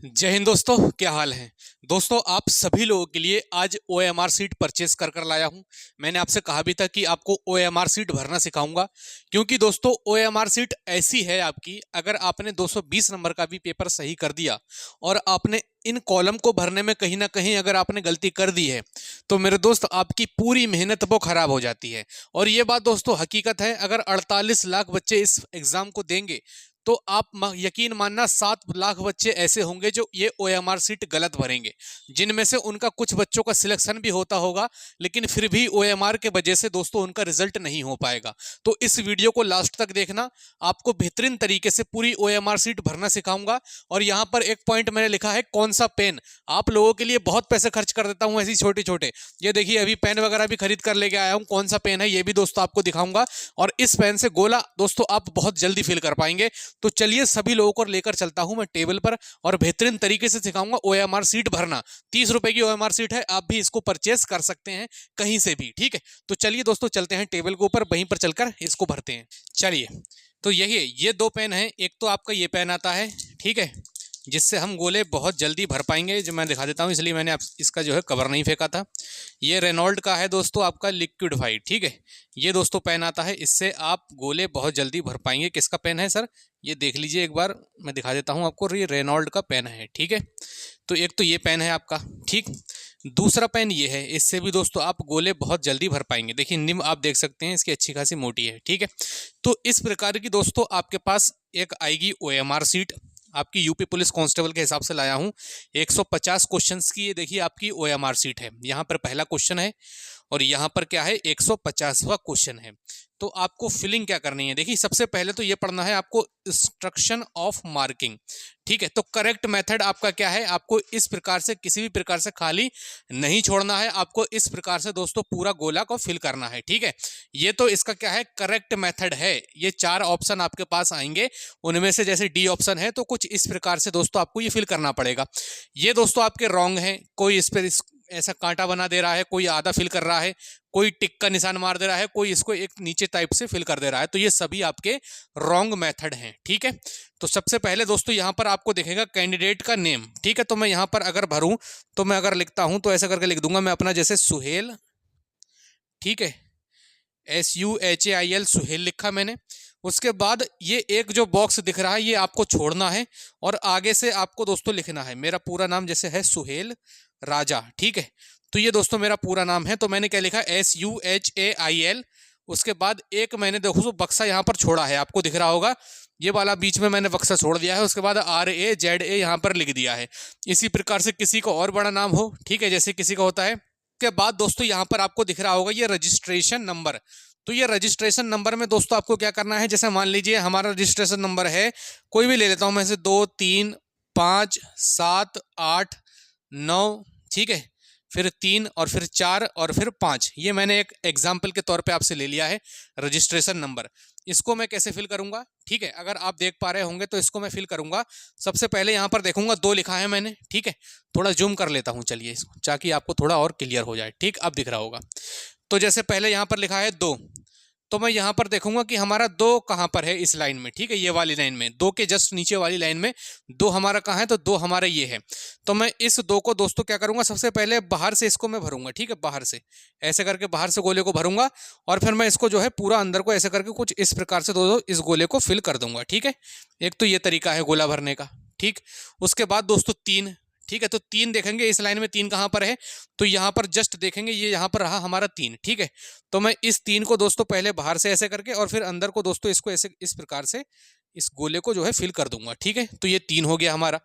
जय हिंद दोस्तों, क्या हाल है। दोस्तों, आप सभी लोगों के लिए आज OMR सीट परचेस कर लाया हूं। मैंने आपसे कहा भी था कि आपको OMR सीट भरना सिखाऊंगा, क्योंकि दोस्तों OMR सीट ऐसी है आपकी, अगर आपने 220 नंबर का भी पेपर सही कर दिया और आपने इन कॉलम को भरने में कहीं ना कहीं अगर आपने गलती कर दी है तो मेरे दोस्त आपकी पूरी मेहनत वो खराब हो जाती है। और ये बात दोस्तों हकीकत है। अगर 48 लाख बच्चे इस एग्जाम को देंगे तो आप यकीन मानना 7 लाख बच्चे ऐसे होंगे जो ये OMR सीट गलत भरेंगे, जिनमें से उनका कुछ बच्चों का सिलेक्शन भी होता होगा, लेकिन फिर भी OMR के वजह से दोस्तों उनका रिजल्ट नहीं हो पाएगा। तो इस वीडियो को लास्ट तक देखना, आपको बेहतरीन तरीके से पूरी OMR सीट भरना सिखाऊंगा। और यहाँ पर एक पॉइंट मैंने लिखा है कौन सा पेन। आप लोगों के लिए बहुत पैसे खर्च कर देता हूँ ऐसी छोटे छोटे, ये देखिए अभी पेन वगैरह भी खरीद कर लेके आया हूँ। कौन सा पेन है ये भी दोस्तों आपको दिखाऊंगा, और इस पेन से गोला दोस्तों आप बहुत जल्दी फिल कर पाएंगे। तो चलिए सभी लोगों को लेकर चलता हूं मैं टेबल पर और बेहतरीन तरीके से सिखाऊंगा OMR सीट भरना। 30 रुपए की OMR सीट है, आप भी इसको परचेस कर सकते हैं कहीं से भी, ठीक है। तो चलिए दोस्तों चलते हैं टेबल के ऊपर, वहीं पर चलकर इसको भरते हैं। चलिए, तो यही है, ये दो पेन है। एक तो आपका ये पेन आता है, ठीक है, जिससे हम गोले बहुत जल्दी भर पाएंगे, जो मैं दिखा देता हूँ, इसलिए मैंने इसका जो है कवर नहीं फेंका था। ये रेनॉल्ड का है दोस्तों आपका लिक्विडफाइड, ठीक है। ये दोस्तों पेन आता है, इससे आप गोले बहुत जल्दी भर पाएंगे। किसका पेन है सर, ये देख लीजिए एक बार, मैं दिखा देता हूँ आपको। ये रेनॉल्ड का पेन है, ठीक है। तो एक तो ये पेन है आपका, ठीक। दूसरा पेन ये है, इससे भी दोस्तों आप गोले बहुत जल्दी भर पाएंगे। देखिए निब आप देख सकते हैं, इसकी अच्छी खासी मोटी है, ठीक है। तो इस प्रकार की दोस्तों आपके पास एक आएगी OMR सीट, आपकी यूपी पुलिस कांस्टेबल के हिसाब से लाया हूं। 150 क्वेश्चंस की ये देखिए आपकी OMR सीट है। यहाँ पर पहला क्वेश्चन है और यहाँ पर क्या है, 150वां क्वेश्चन है। तो आपको फिलिंग क्या करनी है, देखिए सबसे पहले तो ये पढ़ना है आपको इंस्ट्रक्शन ऑफ मार्किंग, ठीक है। तो करेक्ट मेथड आपका क्या है, आपको इस प्रकार से किसी भी प्रकार से खाली नहीं छोड़ना है, आपको इस प्रकार से दोस्तों पूरा गोला को फिल करना है, ठीक है। ये तो इसका क्या है, करेक्ट मेथड है। ये 4 ऑप्शन आपके पास आएंगे, उनमें से जैसे डी ऑप्शन है तो कुछ इस प्रकार से दोस्तों आपको ये फिल करना पड़ेगा। ये दोस्तों आपके रॉन्ग है, कोई इस पर ऐसा कांटा बना दे रहा है, कोई आधा फिल कर रहा है, कोई टिक का निशान मार दे रहा है, कोई इसको एक नीचे टाइप से फिल कर दे रहा है। तो ये सभी आपके रॉन्ग मेथड हैं, ठीक है। तो सबसे पहले दोस्तों यहाँ पर आपको दिखेगा कैंडिडेट का नेम, ठीक है। तो मैं यहाँ पर अगर भरूं तो मैं अगर लिखता हूं तो ऐसा करके लिख दूंगा मैं अपना, जैसे सुहेल, ठीक है, SUHAIL सुहेल लिखा मैंने। उसके बाद ये एक जो बॉक्स दिख रहा है ये आपको छोड़ना है और आगे से आपको दोस्तों लिखना है मेरा पूरा नाम, जैसे है सुहेल राजा, ठीक है। तो ये दोस्तों मेरा पूरा नाम है, तो मैंने क्या लिखा, SUHAIL। उसके बाद एक मैंने देखो तो बक्सा यहाँ पर छोड़ा है, आपको दिख रहा होगा, ये वाला बीच में मैंने बक्सा छोड़ दिया है। उसके बाद RAZA यहाँ पर लिख दिया है। इसी प्रकार से किसी को और बड़ा नाम हो, ठीक है, जैसे किसी का होता है। के बाद दोस्तों यहाँ पर आपको दिख रहा होगा ये रजिस्ट्रेशन नंबर। तो ये रजिस्ट्रेशन नंबर में दोस्तों आपको क्या करना है, जैसे मान लीजिए हमारा रजिस्ट्रेशन नंबर है, कोई भी ले लेता हूं मैं से, 2 3 5 7 8 9, ठीक है, फिर 3 और फिर 4 और फिर 5। ये मैंने एक एग्जाम्पल के तौर पे आपसे ले लिया है रजिस्ट्रेशन नंबर। इसको मैं कैसे फिल करूंगा, ठीक है, अगर आप देख पा रहे होंगे तो इसको मैं फिल करूंगा। सबसे पहले यहाँ पर देखूंगा 2 लिखा है मैंने, ठीक है। थोड़ा जूम कर लेता हूँ चलिए इसको, ताकि आपको थोड़ा और क्लियर हो जाए, ठीक, अब दिख रहा होगा। तो जैसे पहले यहाँ पर लिखा है 2, तो मैं यहाँ पर देखूंगा कि हमारा 2 कहाँ पर है इस लाइन में, ठीक है, ये वाली लाइन में, 2 के जस्ट नीचे वाली लाइन में 2 हमारा कहाँ है, तो 2 हमारा ये है। तो मैं इस 2 को दोस्तों क्या करूंगा, सबसे पहले बाहर से इसको मैं भरूंगा, ठीक है, बाहर से ऐसे करके बाहर से गोले को भरूंगा और फिर मैं इसको जो है पूरा अंदर को ऐसे करके कुछ इस प्रकार से दोस्तों इस गोले को फिल कर दूंगा, ठीक है। एक तो ये तरीका है गोला भरने का, ठीक। उसके बाद दोस्तों 3, ठीक है, तो 3 देखेंगे इस लाइन में, 3 कहाँ पर है, तो यहाँ पर जस्ट देखेंगे ये यहाँ पर रहा हमारा 3, ठीक है। तो मैं इस 3 को दोस्तों पहले बाहर से ऐसे करके और फिर अंदर को दोस्तों इसको ऐसे इस प्रकार से इस गोले को जो है फिल कर दूंगा, ठीक है। तो ये 3 हो गया हमारा।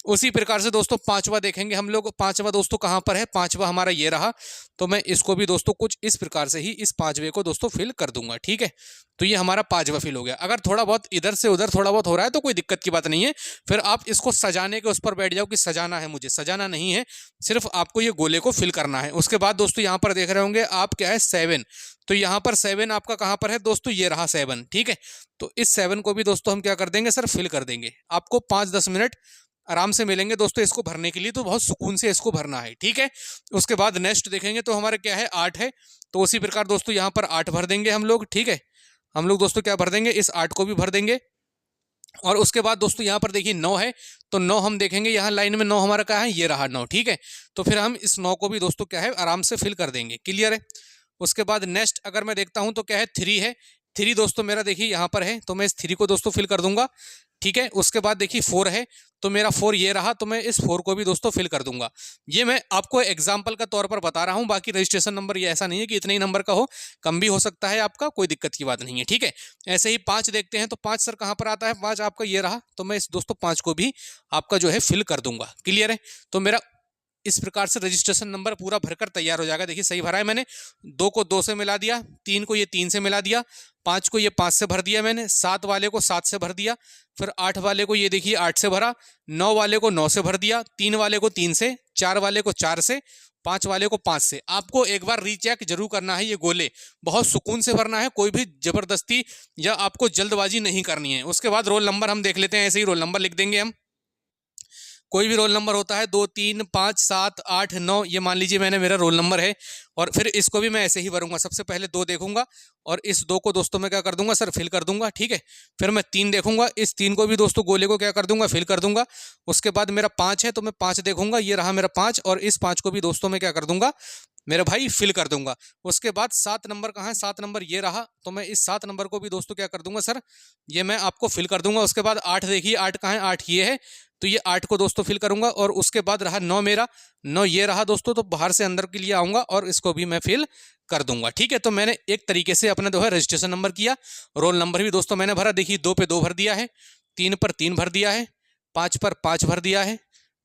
उसी प्रकार से दोस्तों 5वां देखेंगे हम लोग, 5वां दोस्तों कहाँ पर है, 5वां हमारा ये रहा। तो मैं इसको भी दोस्तों कुछ इस प्रकार से ही इस 5वें को दोस्तों फिल कर दूंगा, ठीक है। तो ये हमारा 5वां फिल हो गया। अगर थोड़ा बहुत इधर से उधर थोड़ा बहुत हो रहा है तो कोई दिक्कत की बात नहीं है, फिर आप इसको सजाने के उस पर बैठ जाओ कि सजाना है, मुझे सजाना नहीं है, सिर्फ आपको ये गोले को फिल करना है। उसके बाद दोस्तों यहाँ पर देख रहे होंगे आप क्या है 7, तो यहाँ पर 7 आपका कहाँ पर है दोस्तों, ये रहा 7, ठीक है। तो इस 7 को भी दोस्तों हम क्या कर देंगे सर, फिल कर देंगे। आपको 5-10 मिनट आराम से मिलेंगे दोस्तों इसको भरने के लिए, तो बहुत सुकून से इसको भरना है, ठीक है। उसके बाद नेक्स्ट देखेंगे तो हमारा क्या है 8 है, तो उसी प्रकार दोस्तों यहाँ पर 8 भर देंगे हम लोग, ठीक है। हम लोग दोस्तों क्या भर देंगे, इस 8 को भी भर देंगे। और उसके बाद दोस्तों यहाँ पर देखिए 9 है, तो 9 हम देखेंगे यहाँ लाइन में 9 हमारा क्या है, ये रहा 9, ठीक है। तो फिर हम इस 9 को भी दोस्तों क्या है आराम से फिल कर देंगे, क्लियर है। उसके बाद नेक्स्ट अगर मैं देखता हूँ तो क्या है 3 है, 3 दोस्तों मेरा देखिए यहाँ पर है, तो मैं इस 3 को दोस्तों फिल कर दूंगा, ठीक है। उसके बाद देखिए 4 है, तो मेरा 4 ये रहा, तो मैं इस 4 को भी दोस्तों फिल कर दूंगा। ये मैं आपको एग्जाम्पल का तौर पर बता रहा हूं, बाकी रजिस्ट्रेशन नंबर ये ऐसा नहीं है कि इतने ही नंबर का हो, कम भी हो सकता है आपका, कोई दिक्कत की बात नहीं है, ठीक है। ऐसे ही 5 देखते हैं, तो 5 सर कहाँ पर आता है, 5 आपका ये रहा, तो मैं इस दोस्तों 5 को भी आपका जो है फिल कर दूंगा, क्लियर है। तो मेरा इस प्रकार से रजिस्ट्रेशन नंबर पूरा भरकर तैयार हो जाएगा। देखिए सही भरा है मैंने, 2 को 2 से मिला दिया, 3 को ये 3 से मिला दिया, 5 को ये 5 से भर दिया मैंने, 7 वाले को 7 से भर दिया, फिर 8 वाले को ये देखिए 8 से भरा, 9 वाले को 9 से भर दिया, 3 वाले को 3 से, 4 वाले को 4 से, 5 वाले को 5 से। आपको एक बार रीचेक जरूर करना है, ये गोले बहुत सुकून से भरना है, कोई भी जबरदस्ती या आपको जल्दबाजी नहीं करनी है। उसके बाद रोल नंबर हम देख लेते हैं, ऐसे ही रोल नंबर लिख देंगे हम, कोई भी रोल नंबर होता है, 2 3 5 7 8 9, ये मान लीजिए मैंने मेरा रोल नंबर है। और फिर इसको भी मैं ऐसे ही भरूंगा, सबसे पहले 2 देखूंगा और इस 2 को दोस्तों मैं क्या कर दूंगा सर, फिल कर दूंगा, ठीक है। फिर मैं 3 देखूंगा, इस 3 को भी दोस्तों गोले को क्या कर दूंगा, फिल कर दूंगा। उसके बाद मेरा 5 है, तो मैं 5 देखूंगा, ये रहा मेरा 5, और इस 5 को भी दोस्तों मैं क्या कर दूंगा मेरे भाई फिल कर दूंगा। उसके बाद 7 नंबर कहाँ है, 7 नंबर ये रहा, तो मैं इस 7 नंबर को भी दोस्तों क्या कर दूंगा सर, ये मैं आपको फिल कर दूंगा। उसके बाद 8 देखिए, 8 कहाँ है, 8 ये है, तो ये 8 को दोस्तों फिल करूंगा। और उसके बाद रहा 9 मेरा, 9 ये रहा दोस्तों, तो बाहर से अंदर के लिए आऊंगा और इसको भी मैं फिल कर दूंगा, ठीक है। तो मैंने एक तरीके से अपना जो है रजिस्ट्रेशन नंबर किया, रोल नंबर भी दोस्तों मैंने भरा, देखिए 2 पे 2 भर दिया है, 3 पर 3 भर दिया है, 5 पर 5 भर दिया है,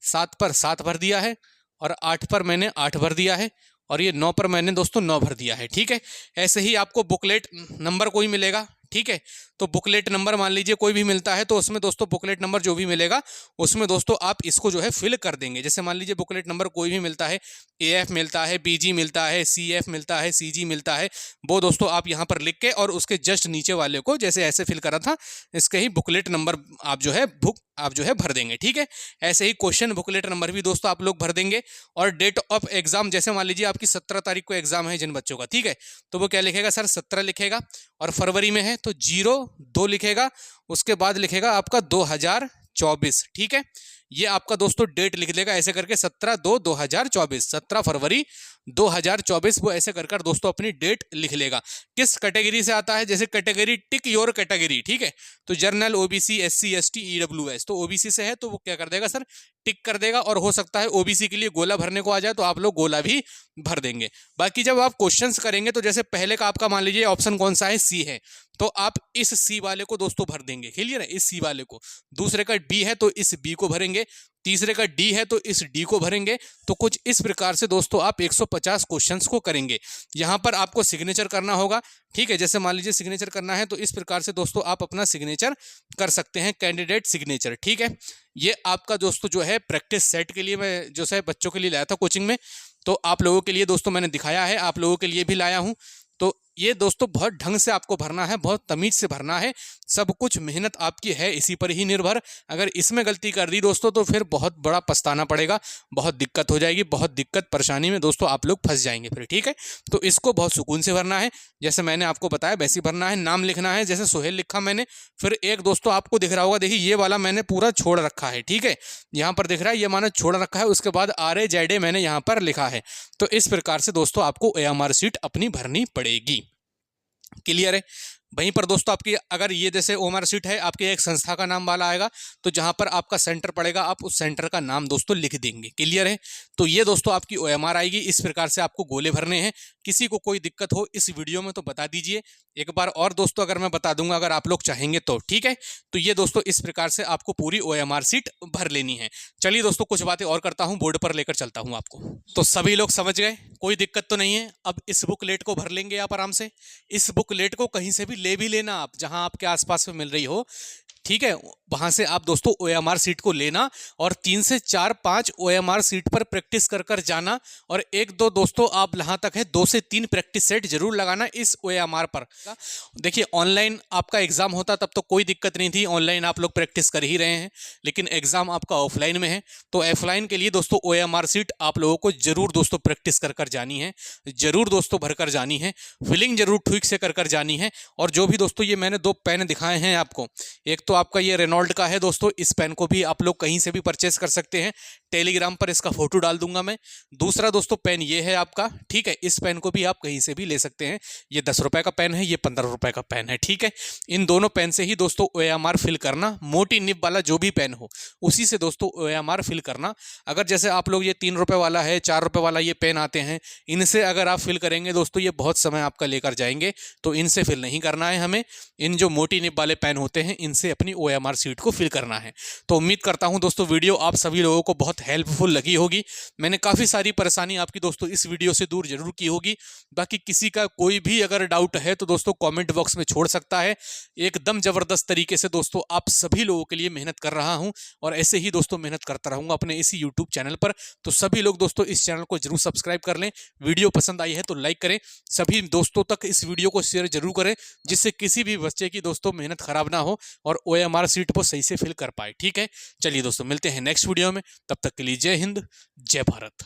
7 पर 7 भर दिया है, और 8 पर मैंने 8 भर दिया है, और ये 9 पर मैंने दोस्तों 9 भर दिया है, ठीक है। ऐसे ही आपको बुकलेट नंबर कोई मिलेगा, ठीक है। तो बुकलेट नंबर मान लीजिए कोई भी मिलता है, तो उसमें दोस्तों बुकलेट नंबर जो भी मिलेगा उसमें दोस्तों आप इसको जो है फिल कर देंगे। जैसे मान लीजिए बुकलेट नंबर कोई भी मिलता है, AF मिलता है, BG मिलता है, CF मिलता है, CG मिलता है, वो दोस्तों आप यहाँ पर लिख के और उसके जस्ट नीचे वाले को जैसे ऐसे फिल करा था, इसके ही बुकलेट नंबर आप जो है आप जो है भर देंगे, ठीक है। ऐसे ही क्वेश्चन बुकलेट नंबर भी दोस्तों आप लोग भर देंगे। और डेट ऑफ एग्जाम, जैसे मान लीजिए आपकी 17 तारीख को एग्जाम है जिन बच्चों का, ठीक है, तो वो क्या लिखेगा सर, 17 लिखेगा, और फरवरी में है तो 02 लिखेगा, उसके बाद लिखेगा आपका 2024, ठीक है। ये आपका दोस्तों डेट लिख देगा ऐसे करके, 17/2/2024, 17 फरवरी 2024, वो ऐसे कर कर दोस्तों अपनी डेट लिख लेगा। किस कैटेगरी से आता है, जैसे कैटेगरी टिक योर कैटेगरी, ठीक है, तो general, OBC, SC ST EWS, तो OBC से है तो वो क्या कर देगा सर, टिक कर देगा। और हो सकता है OBC के लिए गोला भरने को आ जाए तो आप लोग गोला भी भर देंगे। बाकी जब आप क्वेश्चंस करेंगे तो जैसे पहले का आपका मान लीजिए ऑप्शन कौन सा है, C है, तो आप इस C वाले को दोस्तों भर देंगे, क्लियर है, इस C वाले को। दूसरे का B है तो इस B को भरेंगे, तीसरे का D है तो इस D को भरेंगे। तो कुछ इस प्रकार से दोस्तों आप 150 क्वेश्चंस को करेंगे। यहाँ पर आपको सिग्नेचर करना होगा, ठीक है। जैसे मान लीजिए सिग्नेचर करना है तो इस प्रकार से दोस्तों आप अपना सिग्नेचर कर सकते हैं, कैंडिडेट सिग्नेचर, ठीक है। ये आपका दोस्तों जो है प्रैक्टिस सेट के लिए मैं जो है बच्चों के लिए लाया था कोचिंग में, तो आप लोगों के लिए दोस्तों मैंने दिखाया है, आप लोगों के लिए भी लाया हूँ। तो ये दोस्तों बहुत ढंग से आपको भरना है, बहुत तमीज से भरना है, सब कुछ मेहनत आपकी है इसी पर ही निर्भर। अगर इसमें गलती कर दी दोस्तों तो फिर बहुत बड़ा पछताना पड़ेगा, बहुत दिक्कत हो जाएगी, बहुत दिक्कत परेशानी में दोस्तों आप लोग फंस जाएंगे फिर, ठीक है। तो इसको बहुत सुकून से भरना है, जैसे मैंने आपको बताया वैसे ही भरना है। नाम लिखना है, जैसे सोहेल लिखा मैंने, फिर एक दोस्तों आपको दिख रहा होगा, देखिए ये वाला मैंने पूरा छोड़ रखा है, ठीक है, यहाँ पर दिख रहा है, ये मैंने छोड़ रखा है। उसके बाद RAZA मैंने यहाँ पर लिखा है। तो इस प्रकार से दोस्तों आपको AMR सीट अपनी भरनी पड़ेगी, क्लियर है। वहीं पर दोस्तों आपकी अगर ये जैसे OMR सीट है, आपके एक संस्था का नाम वाला आएगा, तो जहां पर आपका सेंटर पड़ेगा आप उस सेंटर का नाम दोस्तों लिख देंगे, क्लियर है। तो ये दोस्तों आपकी OMR आएगी। इस प्रकार से आपको गोले भरने हैं। किसी को कोई दिक्कत हो इस वीडियो में तो बता दीजिए एक बार, और दोस्तों अगर मैं बता दूंगा अगर आप लोग चाहेंगे तो, ठीक है। तो ये दोस्तों इस प्रकार से आपको पूरी OMR सीट भर लेनी है। चलिए दोस्तों कुछ बातें और करता हूँ, बोर्ड पर लेकर चलता हूँ आपको। तो सभी लोग समझ गए, कोई दिक्कत तो नहीं है। अब इस बुकलेट को भर लेंगे आप आराम से। इस बुकलेट को कहीं से भी ले भी लेना आप, जहां आपके आसपास में मिल रही हो, ठीक है, वहां से आप दोस्तों OMR सीट को लेना और 3 से 4-5 OMR सीट पर प्रैक्टिस कर कर जाना। और 1-2 दोस्तों आप यहाँ तक है 2 से 3 प्रैक्टिस सेट जरूर लगाना इस OMR पर। देखिए ऑनलाइन आपका एग्जाम होता तब तो कोई दिक्कत नहीं थी, ऑनलाइन आप लोग प्रैक्टिस कर ही रहे हैं, लेकिन एग्जाम आपका ऑफलाइन में है, तो ऑफलाइन के लिए दोस्तों OMR सीट आप लोगों को जरूर दोस्तों प्रैक्टिस कर कर जानी है, जरूर दोस्तों भर कर जानी है, फिलिंग जरूर ठीक से कर कर जानी है। और जो भी दोस्तों ये मैंने 2 पेन दिखाए हैं आपको, एक दोस्तों आपका ये रेनॉल्ड का है दोस्तों। इस पेन को भी आप लोग कहीं से भी परचेस कर सकते हैं, टेलीग्राम पर इसका फोटो डाल दूंगा मैं। दूसरा दोस्तों पेन ये है आपका, ठीक है। इस पेन को भी आप कहीं से भी ले सकते हैं। ये 10 रुपए का पेन है, ये 15 रुपए का पेन है, ठीक है। इन दोनों पेन से ही दोस्तों OMR फिल करना। मोटी निब वाला जो भी पेन हो उसी से दोस्तों OMR फिल करना। अगर जैसे आप लोग ये 3 रुपए वाला है, 4 रुपए वाला ये पेन आते हैं, इनसे अगर आप फिल करेंगे दोस्तों ये बहुत समय आपका लेकर जाएंगे, तो इनसे फिल नहीं करना है हमें। इन जो मोटी निब वाले पेन होते हैं इनसे अपनी OMR सीट को फिल करना है। तो उम्मीद करता हूं दोस्तों वीडियो आप सभी लोगों को बहुत हेल्पफुल लगी होगी। मैंने काफ़ी सारी परेशानी आपकी दोस्तों इस वीडियो से दूर जरूर की होगी। बाकी किसी का कोई भी अगर डाउट है तो दोस्तों कमेंट बॉक्स में छोड़ सकता है। एकदम ज़बरदस्त तरीके से दोस्तों आप सभी लोगों के लिए मेहनत कर रहा हूं और ऐसे ही दोस्तों मेहनत करता रहूंगा अपने इसी यूट्यूब चैनल पर। तो सभी लोग दोस्तों इस चैनल को जरूर सब्सक्राइब कर लें। वीडियो पसंद आई है तो लाइक करें, सभी दोस्तों तक इस वीडियो को शेयर जरूर करें, जिससे किसी भी बच्चे की दोस्तों मेहनत खराब ना हो और OMR सीट को सही से फिल कर पाए, ठीक है। चलिए दोस्तों मिलते हैं नेक्स्ट वीडियो में, तब तक के लिए जय हिंद, जय भारत।